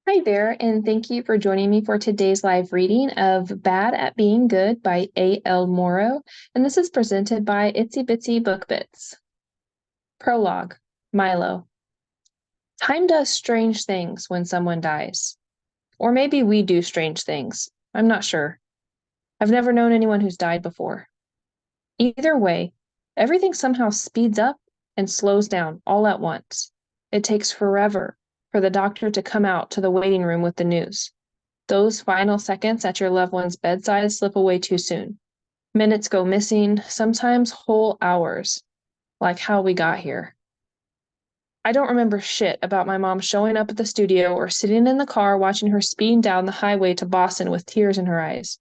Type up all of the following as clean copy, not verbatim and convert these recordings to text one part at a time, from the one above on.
Hi there, and thank you for joining me for today's live reading of Bad at Being Good by A.L. Morrow, and this is presented by Itsy Bitsy Book Bits. Prologue, Milo. Time does strange things when someone dies. Or maybe we do strange things. I'm not sure. I've never known anyone who's died before. Either way, everything somehow speeds up and slows down all at once. It takes forever for the doctor to come out to the waiting room with the news. Those final seconds at your loved one's bedside slip away too soon. Minutes go missing, sometimes whole hours, like how we got here. I don't remember shit about my mom showing up at the studio or sitting in the car watching her speeding down the highway to Boston with tears in her eyes.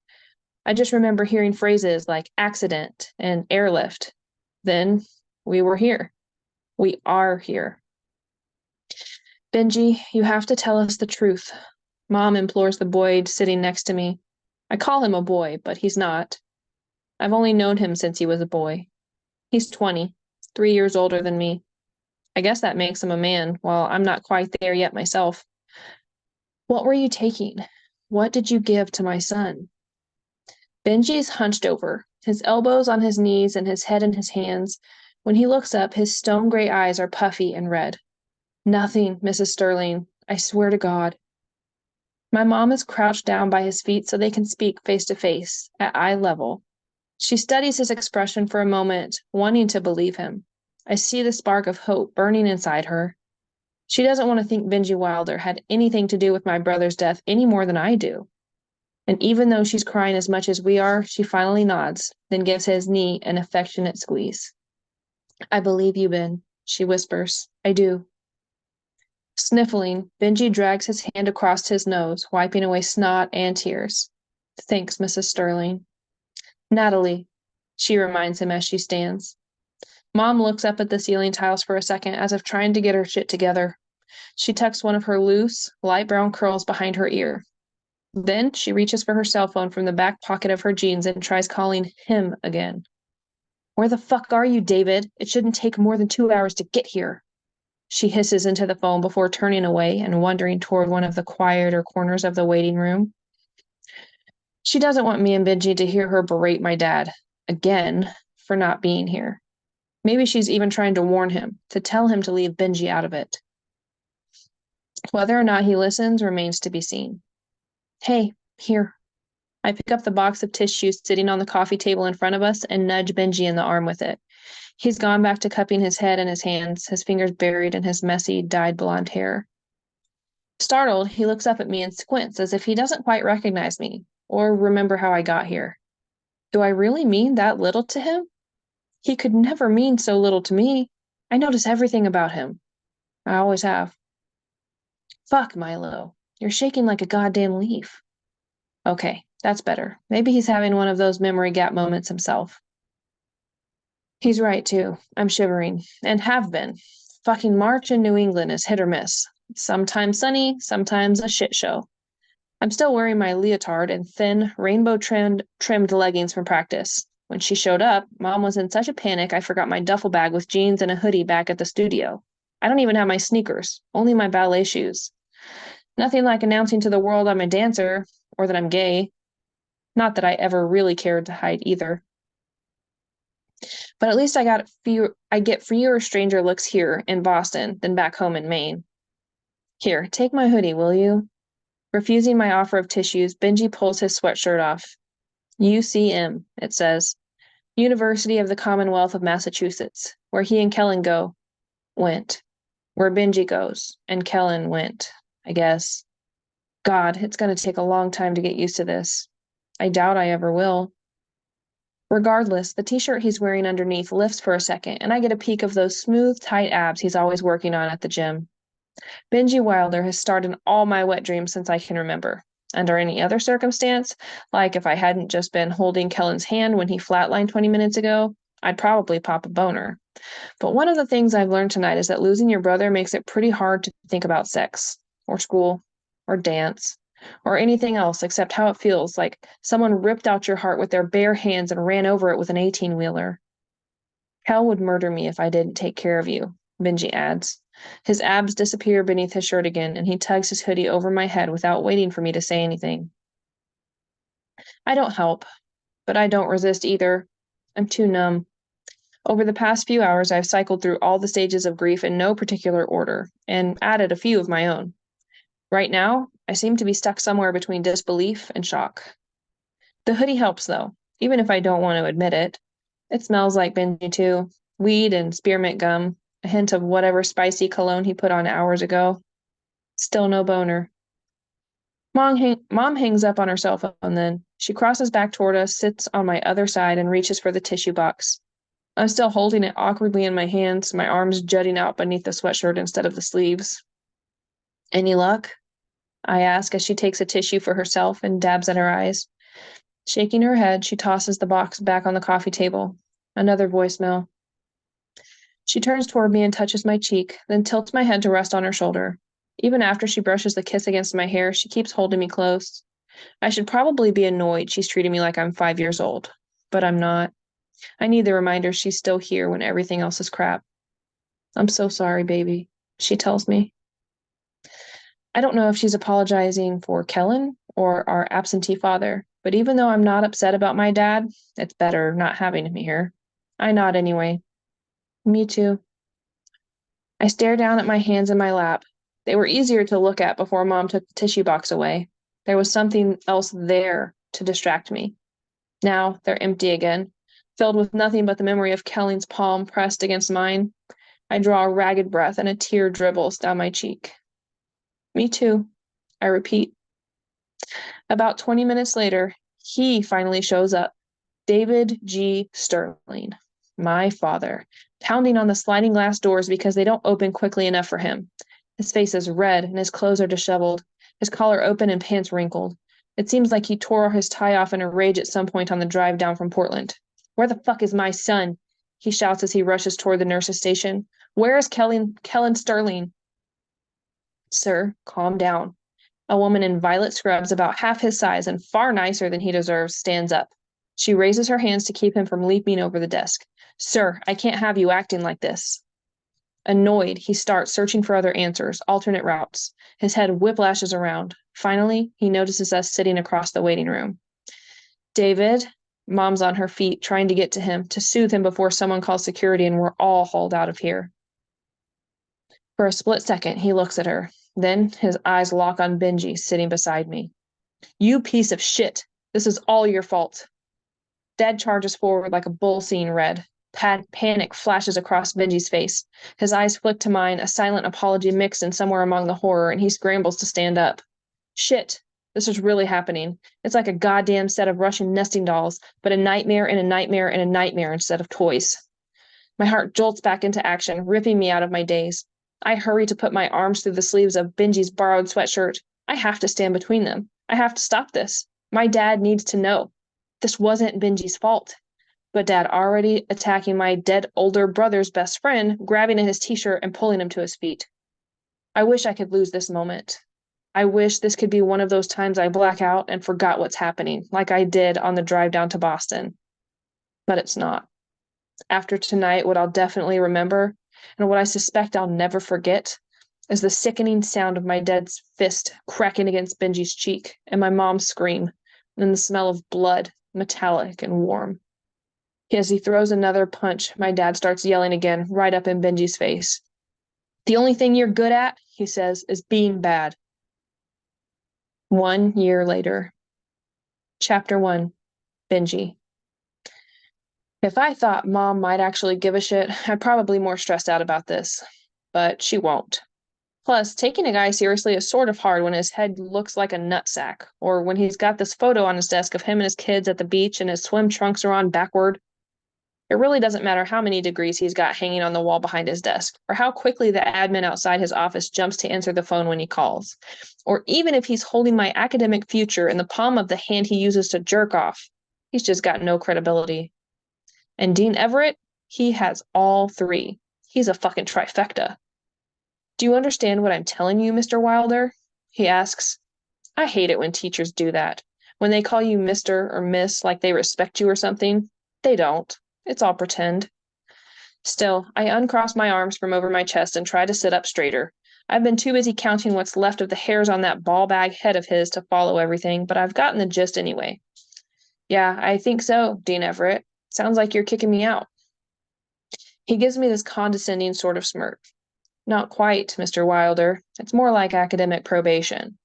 I just remember hearing phrases like accident and airlift. Then we were here. We are here. Benji, you have to tell us the truth. Mom implores the boy sitting next to me. I call him a boy, but he's not. I've only known him since he was a boy. He's 20, 3 years older than me. I guess that makes him a man, while I'm not quite there yet myself. What were you taking? What did you give to my son? Benji's hunched over, his elbows on his knees and his head in his hands. When he looks up, his stone gray eyes are puffy and red. Nothing, Mrs. Sterling. I swear to God. My mom is crouched down by his feet so they can speak face to face, at eye level. She studies his expression for a moment, wanting to believe him. I see the spark of hope burning inside her. She doesn't want to think Benji Wilder had anything to do with my brother's death any more than I do. And even though she's crying as much as we are, she finally nods, then gives his knee an affectionate squeeze. I believe you, Ben, she whispers. I do. Sniffling, Benji drags his hand across his nose, wiping away snot and tears. Thanks, Mrs. Sterling. Natalie, she reminds him as she stands. Mom looks up at the ceiling tiles for a second as if trying to get her shit together. She tucks one of her loose, light brown curls behind her ear. Then she reaches for her cell phone from the back pocket of her jeans and tries calling him again. Where the fuck are you, David? It shouldn't take more than 2 hours to get here. She hisses into the phone before turning away and wandering toward one of the quieter corners of the waiting room. She doesn't want me and Benji to hear her berate my dad, again, for not being here. Maybe she's even trying to warn him, to tell him to leave Benji out of it. Whether or not he listens remains to be seen. Hey, here. I pick up the box of tissues sitting on the coffee table in front of us and nudge Benji in the arm with it. He's gone back to cupping his head in his hands, his fingers buried in his messy, dyed blonde hair. Startled, he looks up at me and squints as if he doesn't quite recognize me, or remember how I got here. Do I really mean that little to him? He could never mean so little to me. I notice everything about him. I always have. Fuck, Milo. You're shaking like a goddamn leaf. Okay, that's better. Maybe he's having one of those memory gap moments himself. He's right, too. I'm shivering, and have been. Fucking March in New England is hit or miss. Sometimes sunny, sometimes a shit show. I'm still wearing my leotard and thin, rainbow-trimmed leggings from practice. When she showed up, Mom was in such a panic I forgot my duffel bag with jeans and a hoodie back at the studio. I don't even have my sneakers, only my ballet shoes. Nothing like announcing to the world I'm a dancer, or that I'm gay. Not that I ever really cared to hide either. But at least I get fewer stranger looks here in Boston than back home in Maine. Here, take my hoodie, will you? Refusing my offer of tissues, Benji pulls his sweatshirt off. UCM, it says. University of the Commonwealth of Massachusetts, where he and Kellan went. Where Benji goes, and Kellan went, I guess. God, it's going to take a long time to get used to this. I doubt I ever will. Regardless, the t-shirt he's wearing underneath lifts for a second, and I get a peek of those smooth, tight abs he's always working on at the gym. Benji Wilder has starred in all my wet dreams since I can remember. Under any other circumstance, like if I hadn't just been holding Kellan's hand when he flatlined 20 minutes ago, I'd probably pop a boner. But one of the things I've learned tonight is that losing your brother makes it pretty hard to think about sex, or school, or dance, or anything else except how it feels like someone ripped out your heart with their bare hands and ran over it with an 18-wheeler. Hell would murder me if I didn't take care of you. Benji adds. His abs disappear beneath his shirt again, and he tugs his hoodie over my head without waiting for me to say anything. I don't help, but I don't resist either. I'm too numb. Over the past few hours, I've cycled through all the stages of grief in no particular order, and added a few of my own. Right now, I seem to be stuck somewhere between disbelief and shock. The hoodie helps, though, even if I don't want to admit it. It smells like Benji, too. Weed and spearmint gum, a hint of whatever spicy cologne he put on hours ago. Still no boner. Mom hangs up on her cell phone then. She crosses back toward us, sits on my other side, and reaches for the tissue box. I'm still holding it awkwardly in my hands, my arms jutting out beneath the sweatshirt instead of the sleeves. Any luck? I ask as she takes a tissue for herself and dabs at her eyes. Shaking her head, she tosses the box back on the coffee table. Another voicemail. She turns toward me and touches my cheek, then tilts my head to rest on her shoulder. Even after she brushes the kiss against my hair, she keeps holding me close. I should probably be annoyed she's treating me like I'm 5 years old, but I'm not. I need the reminder she's still here when everything else is crap. I'm so sorry, baby, she tells me. I don't know if she's apologizing for Kellan or our absentee father, but even though I'm not upset about my dad, it's better not having him here. I nod anyway. Me too. I stare down at my hands in my lap. They were easier to look at before Mom took the tissue box away. There was something else there to distract me. Now they're empty again, filled with nothing but the memory of Kellan's palm pressed against mine. I draw a ragged breath and a tear dribbles down my cheek. Me too, I repeat. About 20 minutes later, he finally shows up. David G. Sterling, my father, pounding on the sliding glass doors because they don't open quickly enough for him. His face is red and his clothes are disheveled, his collar open and pants wrinkled. It seems like he tore his tie off in a rage at some point on the drive down from Portland. Where the fuck is my son? He shouts as he rushes toward the nurse's station. Where is Kellan Sterling? Sir, calm down. A woman in violet scrubs about half his size and far nicer than he deserves stands up. She raises her hands to keep him from leaping over the desk. Sir, I can't have you acting like this. Annoyed, he starts searching for other answers, alternate routes. His head whiplashes around. Finally, he notices us sitting across the waiting room. David, Mom's on her feet, trying to get to him, to soothe him before someone calls security and we're all hauled out of here. For a split second, he looks at her. Then his eyes lock on Benji, sitting beside me. You piece of shit. This is all your fault. Dad charges forward like a bull seeing red. Panic flashes across Benji's face. His eyes flick to mine, a silent apology mixed in somewhere among the horror, and he scrambles to stand up. Shit. This is really happening. It's like a goddamn set of Russian nesting dolls, but a nightmare and a nightmare and a nightmare instead of toys. My heart jolts back into action, ripping me out of my daze. I hurry to put my arms through the sleeves of Benji's borrowed sweatshirt. I have to stand between them. I have to stop this. My dad needs to know. This wasn't Benji's fault. But Dad already attacking my dead older brother's best friend, grabbing at his t-shirt and pulling him to his feet. I wish I could lose this moment. I wish this could be one of those times I black out and forgot what's happening, like I did on the drive down to Boston. But it's not. After tonight, what I'll definitely remember, and what I suspect I'll never forget, is the sickening sound of my dad's fist cracking against Benji's cheek, and my mom's scream, and the smell of blood, metallic and warm. As he throws another punch, my dad starts yelling again, right up in Benji's face. The only thing you're good at, he says, is being bad. 1 year later. Chapter 1. Benji. If I thought Mom might actually give a shit, I'd probably be more stressed out about this. But she won't. Plus, taking a guy seriously is sort of hard when his head looks like a nutsack, or when he's got this photo on his desk of him and his kids at the beach and his swim trunks are on backward. It really doesn't matter how many degrees he's got hanging on the wall behind his desk, or how quickly the admin outside his office jumps to answer the phone when he calls, or even if he's holding my academic future in the palm of the hand he uses to jerk off. He's just got no credibility. And Dean Everett, he has all three. He's a fucking trifecta. Do you understand what I'm telling you, Mr. Wilder? He asks. I hate it when teachers do that. When they call you Mr. or Miss like they respect you or something. They don't. It's all pretend. Still, I uncross my arms from over my chest and try to sit up straighter. I've been too busy counting what's left of the hairs on that ball bag head of his to follow everything, but I've gotten the gist anyway. Yeah, I think so, Dean Everett. Sounds like you're kicking me out. He gives me this condescending sort of smirk. Not quite, Mr. Wilder. It's more like academic probation.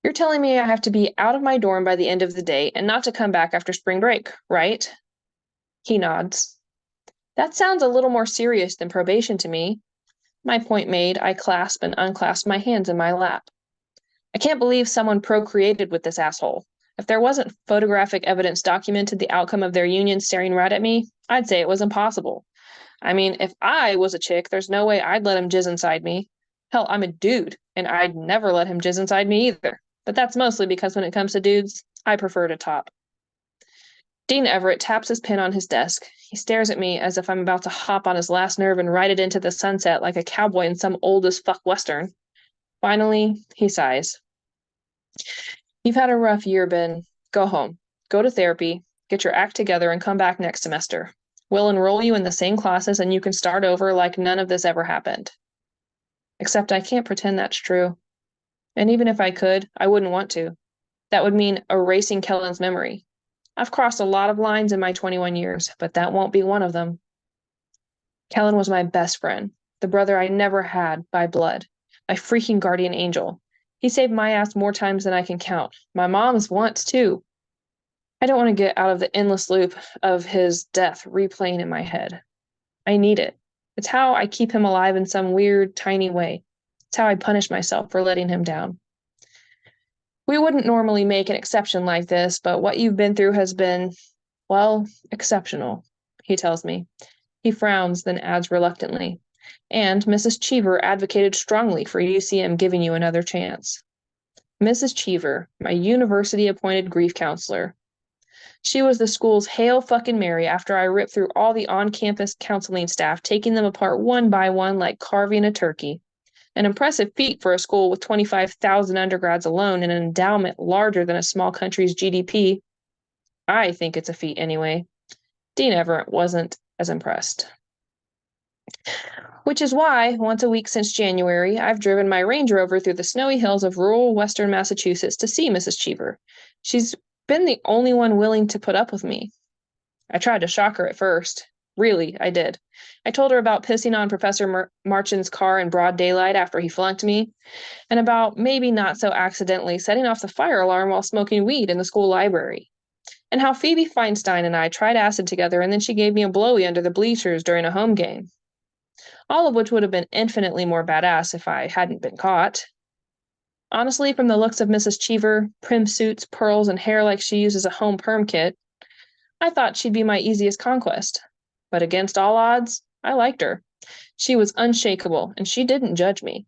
You're telling me I have to be out of my dorm by the end of the day and not to come back after spring break, right? He nods. That sounds a little more serious than probation to me. My point made, I clasp and unclasp my hands in my lap. I can't believe someone procreated with this asshole. If there wasn't photographic evidence documented the outcome of their union staring right at me, I'd say it was impossible. I mean, if I was a chick, there's no way I'd let him jizz inside me. Hell, I'm a dude, and I'd never let him jizz inside me either. But that's mostly because when it comes to dudes, I prefer to top. Dean Everett taps his pen on his desk. He stares at me as if I'm about to hop on his last nerve and ride it into the sunset like a cowboy in some old as fuck western. Finally, he sighs. You've had a rough year, Ben. Go home. Go to therapy, get your act together, and come back next semester. We'll enroll you in the same classes and you can start over like none of this ever happened. Except I can't pretend that's true. And even if I could, I wouldn't want to. That would mean erasing Kellan's memory. I've crossed a lot of lines in my 21 years, but that won't be one of them. Kellan was my best friend, the brother I never had by blood, my freaking guardian angel. He saved my ass more times than I can count. My mom's once, too. I don't want to get out of the endless loop of his death replaying in my head. I need it. It's how I keep him alive in some weird, tiny way. It's how I punish myself for letting him down. We wouldn't normally make an exception like this, but what you've been through has been, well, exceptional, he tells me. He frowns, then adds reluctantly. And Mrs. Cheever advocated strongly for UCM giving you another chance. Mrs. Cheever, my university-appointed grief counselor. She was the school's Hail fucking Mary after I ripped through all the on-campus counseling staff, taking them apart one by one like carving a turkey. An impressive feat for a school with 25,000 undergrads alone and an endowment larger than a small country's GDP. I think it's a feat anyway. Dean Everett wasn't as impressed. Which is why, once a week since January, I've driven my Range Rover through the snowy hills of rural western Massachusetts to see Mrs. Cheever. She's been the only one willing to put up with me. I tried to shock her at first. Really, I did. I told her about pissing on Professor Marchand's car in broad daylight after he flunked me, and about maybe not so accidentally setting off the fire alarm while smoking weed in the school library, and how Phoebe Feinstein and I tried acid together and then she gave me a blowy under the bleachers during a home game. All of which would have been infinitely more badass if I hadn't been caught. Honestly, from the looks of Mrs. Cheever, prim suits, pearls, and hair like she uses a home perm kit, I thought she'd be my easiest conquest. But against all odds, I liked her. She was unshakable, and she didn't judge me.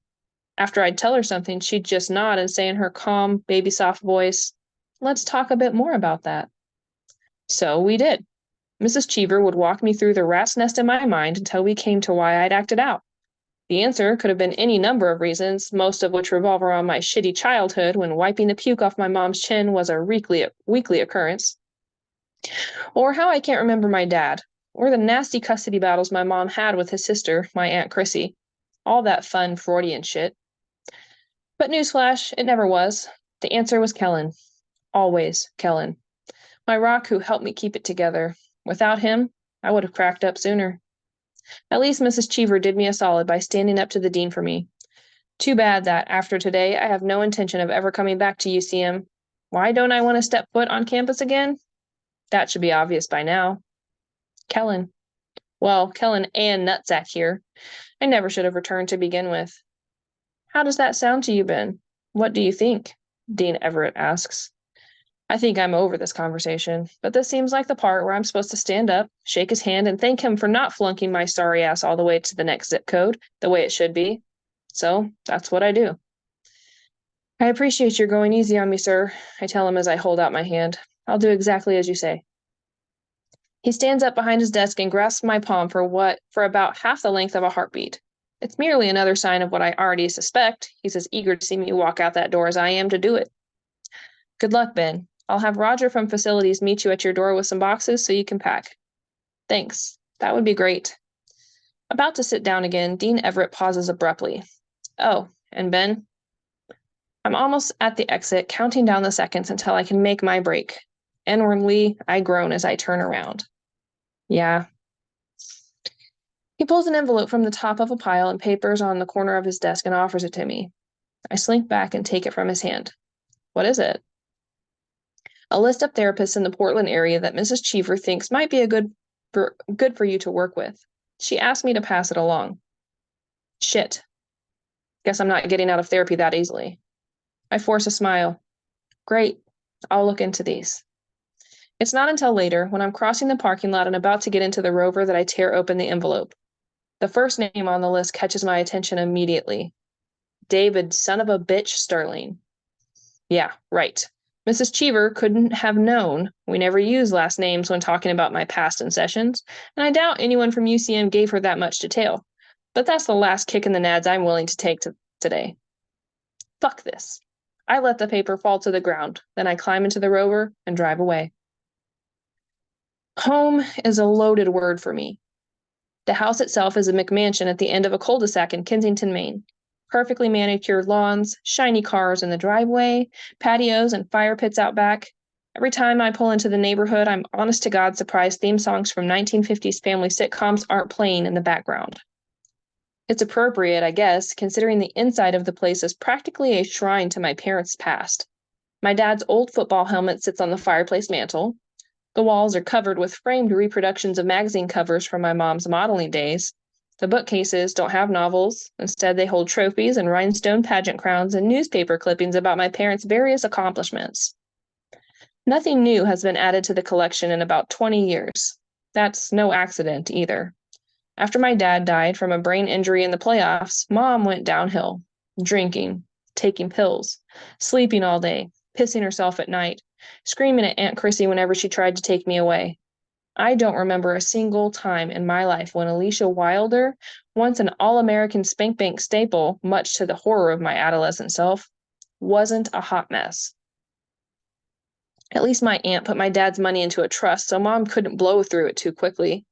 After I'd tell her something, she'd just nod and say in her calm, baby-soft voice, "Let's talk a bit more about that." So we did. Mrs. Cheever would walk me through the rat's nest in my mind until we came to why I'd acted out. The answer could have been any number of reasons, most of which revolve around my shitty childhood when wiping the puke off my mom's chin was a weekly occurrence. Or how I can't remember my dad, or the nasty custody battles my mom had with his sister, my Aunt Chrissy. All that fun Freudian shit. But newsflash, it never was. The answer was Kellan. Always Kellan. My rock who helped me keep it together. Without him, I would have cracked up sooner. At least Mrs. Cheever did me a solid by standing up to the dean for me. Too bad that, after today, I have no intention of ever coming back to UCM. Why don't I want to step foot on campus again? That should be obvious by now. Kellan. Well, Kellan and Nutsack here. I never should have returned to begin with. How does that sound to you, Ben? What do you think? Dean Everett asks. I think I'm over this conversation, but this seems like the part where I'm supposed to stand up, shake his hand, and thank him for not flunking my sorry ass all the way to the next zip code, the way it should be. So, that's what I do. I appreciate your going easy on me, sir, I tell him as I hold out my hand. I'll do exactly as you say. He stands up behind his desk and grasps my palm for about half the length of a heartbeat. It's merely another sign of what I already suspect. He's as eager to see me walk out that door as I am to do it. Good luck, Ben. I'll have Roger from facilities meet you at your door with some boxes so you can pack. Thanks. That would be great. About to sit down again, Dean Everett pauses abruptly. Oh, and Ben? I'm almost at the exit, counting down the seconds until I can make my break. Inwardly, I groan as I turn around. Yeah. He pulls an envelope from the top of a pile and papers on the corner of his desk and offers it to me. I slink back and take it from his hand. What is it? A list of therapists in the Portland area that Mrs. Cheever thinks might be good for you to work with. She asked me to pass it along. Shit. Guess I'm not getting out of therapy that easily. I force a smile. Great. I'll look into these. It's not until later, when I'm crossing the parking lot and about to get into the Rover, that I tear open the envelope. The first name on the list catches my attention immediately. David, son of a bitch, Sterling. Yeah, right. Mrs. Cheever couldn't have known. We never use last names when talking about my past in sessions, and I doubt anyone from UCM gave her that much detail. But that's the last kick in the nads I'm willing to take today. Fuck this. I let the paper fall to the ground. Then I climb into the Rover and drive away. Home is a loaded word for me. The house itself is a McMansion at the end of a cul-de-sac in Kensington, Maine. Perfectly manicured lawns, shiny cars in the driveway, patios and fire pits out back. Every time I pull into the neighborhood, I'm honest to God surprised theme songs from 1950s family sitcoms aren't playing in the background. It's appropriate, I guess, considering the inside of the place is practically a shrine to my parents' past. My dad's old football helmet sits on the fireplace mantel. The walls are covered with framed reproductions of magazine covers from my mom's modeling days. The bookcases don't have novels. Instead, they hold trophies and rhinestone pageant crowns and newspaper clippings about my parents' various accomplishments. Nothing new has been added to the collection in about 20 years. That's no accident, either. After my dad died from a brain injury in the playoffs, Mom went downhill. Drinking, taking pills, sleeping all day, pissing herself at night, screaming at Aunt Chrissy whenever she tried to take me away. I don't remember a single time in my life when Alicia Wilder, once an all-American spank bank staple, much to the horror of my adolescent self, wasn't a hot mess. At least my aunt put my dad's money into a trust, so Mom couldn't blow through it too quickly.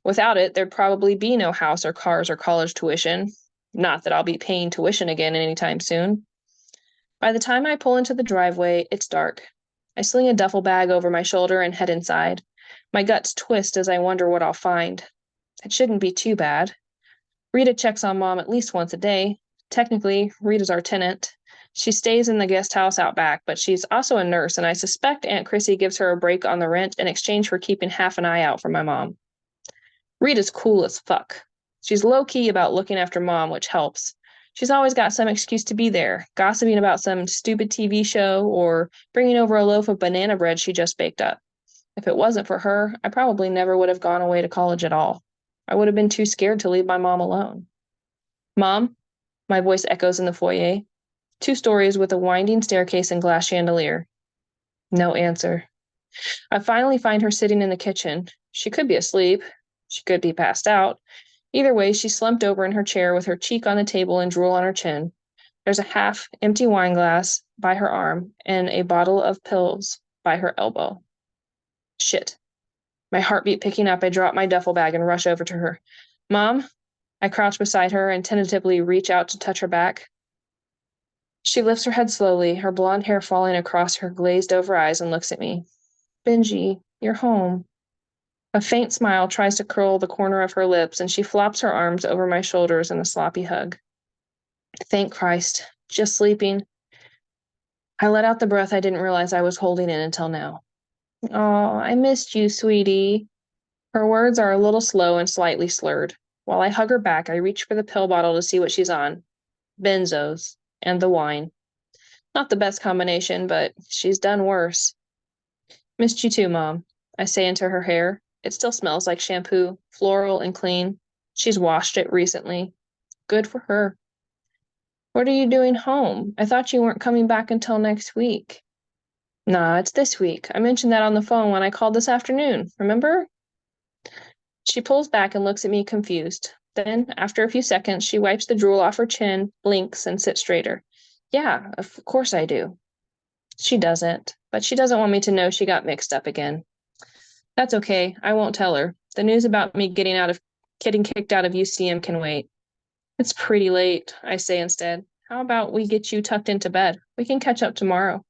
Without it, there'd probably be no house or cars or college tuition. Not that I'll be paying tuition again anytime soon. By the time I pull into the driveway, it's dark. I sling a duffel bag over my shoulder and head inside. My guts twist as I wonder what I'll find. It shouldn't be too bad. Rita checks on Mom at least once a day. Technically, Rita's our tenant. She stays in the guest house out back, but she's also a nurse, and I suspect Aunt Chrissy gives her a break on the rent in exchange for keeping half an eye out for my mom. Rita's cool as fuck. She's low-key about looking after Mom, which helps. She's always got some excuse to be there, gossiping about some stupid TV show or bringing over a loaf of banana bread she just baked up. If it wasn't for her, I probably never would have gone away to college at all. I would have been too scared to leave my mom alone. Mom? My voice echoes in the foyer. 2 stories with a winding staircase and glass chandelier. No answer. I finally find her sitting in the kitchen. She could be asleep. She could be passed out. Either way, she's slumped over in her chair with her cheek on the table and drool on her chin. There's a half-empty wine glass by her arm and a bottle of pills by her elbow. Shit. My heartbeat picking up, I drop my duffel bag and rush over to her. Mom? I crouch beside her and tentatively reach out to touch her back. She lifts her head slowly, her blonde hair falling across her glazed-over eyes, and looks at me. Benji, you're home. A faint smile tries to curl the corner of her lips, and she flops her arms over my shoulders in a sloppy hug. Thank Christ. Just sleeping. I let out the breath I didn't realize I was holding in until now. Oh, I missed you, sweetie. Her words are a little slow and slightly slurred. While I hug her back, I reach for the pill bottle to see what she's on. Benzos. And the wine. Not the best combination, but she's done worse. Missed you too, Mom. I say into her hair. It still smells like shampoo, floral and clean. She's washed it recently. Good for her. What are you doing home? I thought you weren't coming back until next week. Nah, it's this week. I mentioned that on the phone when I called this afternoon. Remember? She pulls back and looks at me confused. Then, after a few seconds, she wipes the drool off her chin, blinks, and sits straighter. Yeah, of course I do. She doesn't, but she doesn't want me to know she got mixed up again. That's okay. I won't tell her. The news about me getting out of Getting kicked out of UCM can wait. It's pretty late, I say instead. How about we get you tucked into bed? We can catch up tomorrow.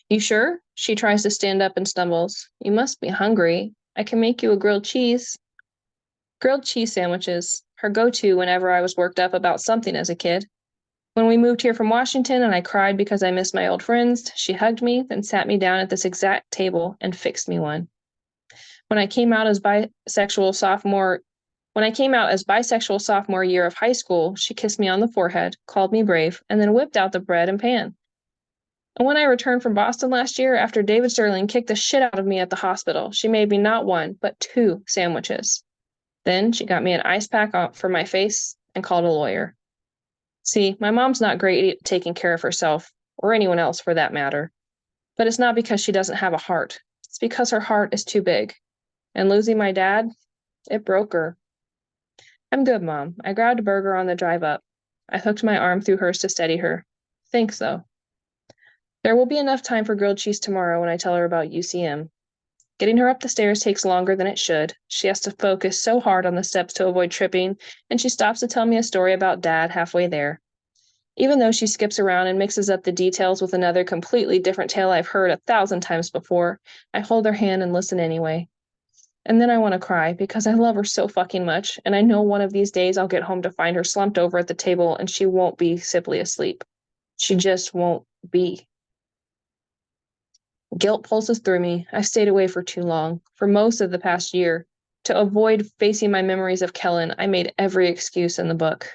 You sure? She tries to stand up and stumbles. You must be hungry. I can make you a grilled cheese. Grilled cheese sandwiches, her go-to whenever I was worked up about something as a kid. When we moved here from Washington and I cried because I missed my old friends, she hugged me, then sat me down at this exact table and fixed me one. When I came out as bisexual sophomore year of high school, she kissed me on the forehead, called me brave, and then whipped out the bread and pan. And when I returned from Boston last year, after David Sterling kicked the shit out of me at the hospital, she made me not one, but 2 sandwiches. Then she got me an ice pack for my face and called a lawyer. See, my mom's not great at taking care of herself, or anyone else for that matter. But it's not because she doesn't have a heart. It's because her heart is too big. And losing my dad, it broke her. I'm good, Mom. I grabbed a burger on the drive up. I hooked my arm through hers to steady her. Thanks, though. There will be enough time for grilled cheese tomorrow when I tell her about UCM. Getting her up the stairs takes longer than it should. She has to focus so hard on the steps to avoid tripping, and she stops to tell me a story about Dad halfway there. Even though she skips around and mixes up the details with another completely different tale I've heard 1,000 times before, I hold her hand and listen anyway. And then I want to cry because I love her so fucking much, and I know one of these days I'll get home to find her slumped over at the table and she won't be simply asleep. She just won't be. Guilt pulses through me. I've stayed away for too long, for most of the past year. To avoid facing my memories of Kellan, I made every excuse in the book.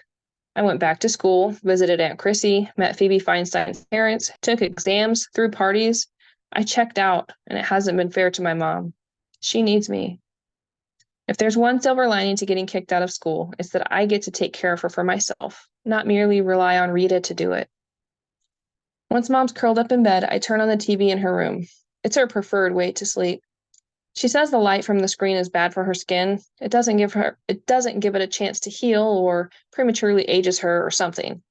I went back to school, visited Aunt Chrissy, met Phoebe Feinstein's parents, took exams, threw parties. I checked out, and it hasn't been fair to my mom. She needs me. If there's one silver lining to getting kicked out of school, it's that I get to take care of her for myself, not merely rely on Rita to do it. Once Mom's curled up in bed, I turn on the TV in her room. It's her preferred way to sleep. She says the light from the screen is bad for her skin. It doesn't give it a chance to heal or prematurely ages her or something.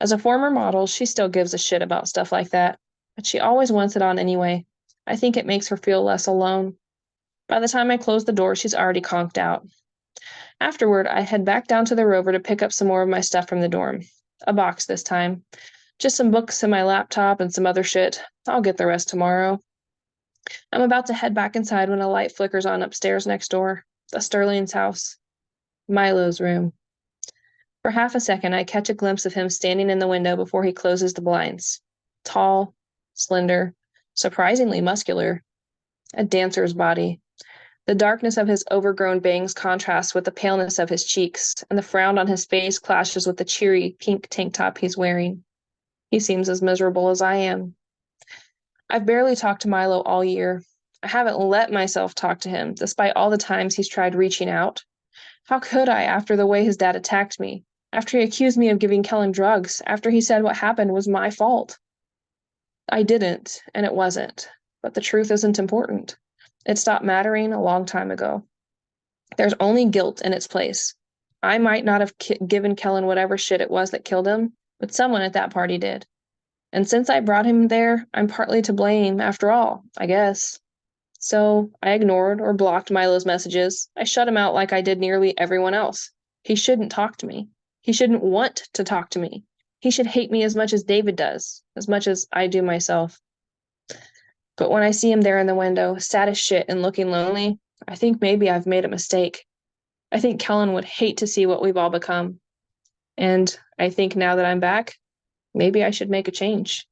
As a former model, she still gives a shit about stuff like that, but she always wants it on anyway. I think it makes her feel less alone. By the time I close the door, she's already conked out. Afterward, I head back down to the Rover to pick up some more of my stuff from the dorm. A box this time. Just some books and my laptop and some other shit. I'll get the rest tomorrow. I'm about to head back inside when a light flickers on upstairs next door. The Sterling's house. Milo's room. For half a second, I catch a glimpse of him standing in the window before he closes the blinds. Tall, slender, surprisingly muscular. A dancer's body. The darkness of his overgrown bangs contrasts with the paleness of his cheeks, and the frown on his face clashes with the cheery pink tank top he's wearing. He seems as miserable as I am. I've barely talked to Milo all year. I haven't let myself talk to him, despite all the times he's tried reaching out. How could I, after the way his dad attacked me? After he accused me of giving Kellan drugs? After he said what happened was my fault? I didn't, and it wasn't. But the truth isn't important. It stopped mattering a long time ago. There's only guilt in its place. I might not have given Kellan whatever shit it was that killed him, but someone at that party did. And since I brought him there, I'm partly to blame, after all, I guess. So I ignored or blocked Milo's messages. I shut him out like I did nearly everyone else. He shouldn't talk to me. He shouldn't want to talk to me. He should hate me as much as David does, as much as I do myself. But when I see him there in the window, sad as shit and looking lonely, I think maybe I've made a mistake. I think Kellan would hate to see what we've all become. And I think now that I'm back, maybe I should make a change.